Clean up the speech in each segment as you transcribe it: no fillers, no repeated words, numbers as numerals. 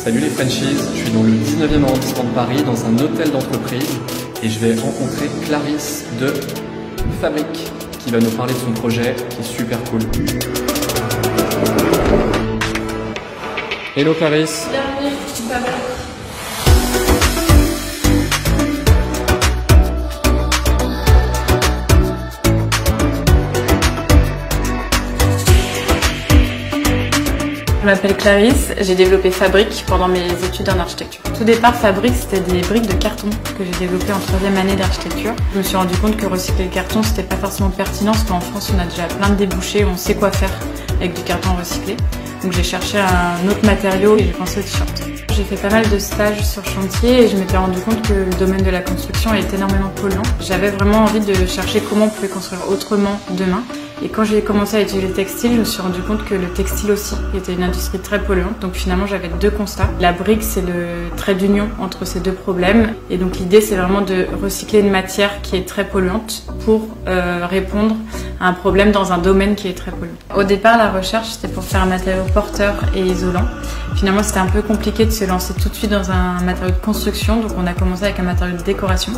Salut les franchises, je suis dans le 19e arrondissement de Paris, dans un hôtel d'entreprise, et je vais rencontrer Clarisse de Fabrique, qui va nous parler de son projet, qui est super cool. Hello Clarisse. Bienvenue, Fabrique. Je m'appelle Clarisse, j'ai développé Fabrique pendant mes études en architecture. Tout départ, Fabrique, c'était des briques de carton que j'ai développées en 3e année d'architecture. Je me suis rendu compte que recycler le carton, c'était pas forcément pertinent, parce qu'en France, on a déjà plein de débouchés, on sait quoi faire avec du carton recyclé. Donc j'ai cherché un autre matériau et j'ai pensé au t-shirt. J'ai fait pas mal de stages sur chantier et je m'étais rendu compte que le domaine de la construction est énormément polluant. J'avais vraiment envie de chercher comment on pouvait construire autrement demain. Et quand j'ai commencé à étudier le textile, je me suis rendu compte que le textile aussi était une industrie très polluante. Donc finalement, j'avais deux constats. La brique, c'est le trait d'union entre ces deux problèmes. Et donc l'idée, c'est vraiment de recycler une matière qui est très polluante pour répondre à un problème dans un domaine qui est très polluant. Au départ, la recherche, c'était pour faire un matériau porteur et isolant. Finalement, c'était un peu compliqué de se lancer tout de suite dans un matériau de construction. Donc on a commencé avec un matériau de décoration.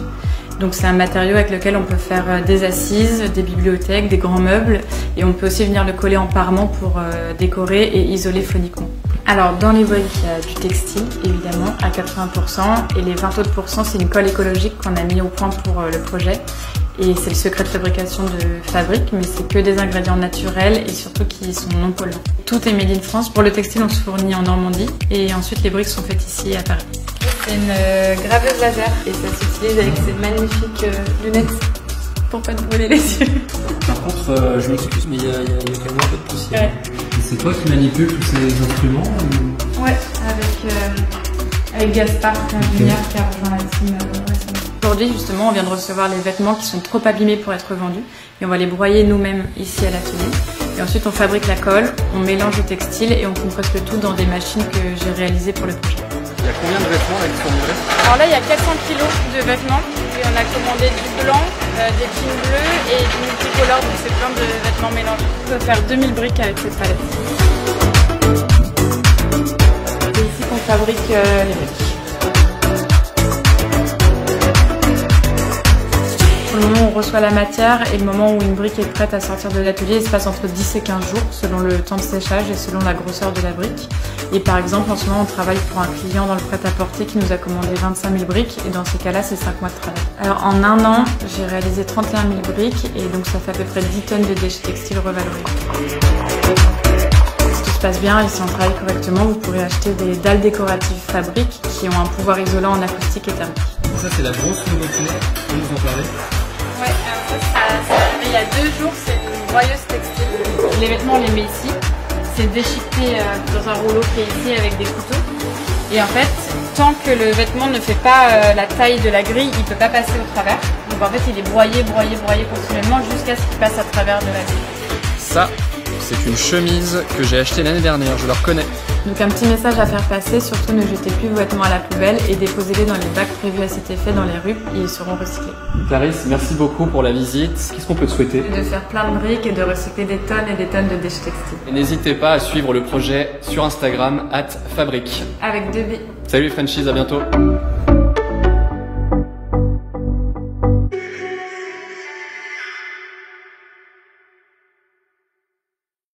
Donc c'est un matériau avec lequel on peut faire des assises, des bibliothèques, des grands meubles et on peut aussi venir le coller en parement pour décorer et isoler phoniquement. Alors dans les briques, il y a du textile évidemment à 80% et les 20 autres pourcents, c'est une colle écologique qu'on a mis au point pour le projet. Et c'est le secret de fabrication de Fabrique, mais c'est que des ingrédients naturels et surtout qui sont non polluants. Tout est made in France. Pour le textile, on se fournit en Normandie et ensuite les briques sont faites ici à Paris. C'est une graveuse laser et ça s'utilise avec ces magnifiques lunettes pour pas te brûler les yeux. Par contre, je m'excuse, mais il y a quand même un peu de poussière. Ouais. Et c'est toi qui manipules tous ces instruments ou... Ouais, avec Gaspard, l'ingénieur qui a rejoint la team récemment. Aujourd'hui, justement, on vient de recevoir les vêtements qui sont trop abîmés pour être vendus et on va les broyer nous-mêmes ici à l'atelier. Et ensuite, on fabrique la colle, on mélange le textile et on compresse le tout dans des machines que j'ai réalisées pour le projet. Il y a combien de vêtements là qui sont livrés? Alors là, il y a 400 kg de vêtements et on a commandé du blanc, des jeans bleus et du multicolore, donc c'est plein de vêtements mélangés. On peut faire 2000 briques avec cette palette. C'est ici qu'on fabrique les briques. Le moment où on reçoit la matière et le moment où une brique est prête à sortir de l'atelier, il se passe entre 10 et 15 jours selon le temps de séchage et selon la grosseur de la brique. Et par exemple, en ce moment, on travaille pour un client dans le prêt-à-porter qui nous a commandé 25 000 briques et dans ces cas-là, c'est 5 mois de travail. Alors en un an, j'ai réalisé 31 000 briques et donc ça fait à peu près 10 tonnes de déchets textiles revalorisés. Si tout se passe bien et si on travaille correctement, vous pourrez acheter des dalles décoratives Fabrique qui ont un pouvoir isolant en acoustique et thermique. Ça, c'est la grosse nouveauté. Vous nous en parlez? Ouais, ça il y a 2 jours, c'est une broyeuse textile. Les vêtements, on les met ici. C'est déchiqueté dans un rouleau qui est ici avec des couteaux. Et en fait, tant que le vêtement ne fait pas la taille de la grille, il ne peut pas passer au travers. Donc en fait, il est broyé continuellement jusqu'à ce qu'il passe à travers de la grille. Ça, c'est une chemise que j'ai achetée l'année dernière, je le reconnais. Donc un petit message à faire passer, surtout ne jetez plus vos vêtements à la poubelle et déposez-les dans les bacs prévus à cet effet dans les rues et ils seront recyclés. Clarisse, merci beaucoup pour la visite. Qu'est-ce qu'on peut te souhaiter? De faire plein de briques et de recycler des tonnes et des tonnes de déchets textiles. Et n'hésitez pas à suivre le projet sur Instagram @Fabrique. Avec 2 B. Salut les franchises, à bientôt.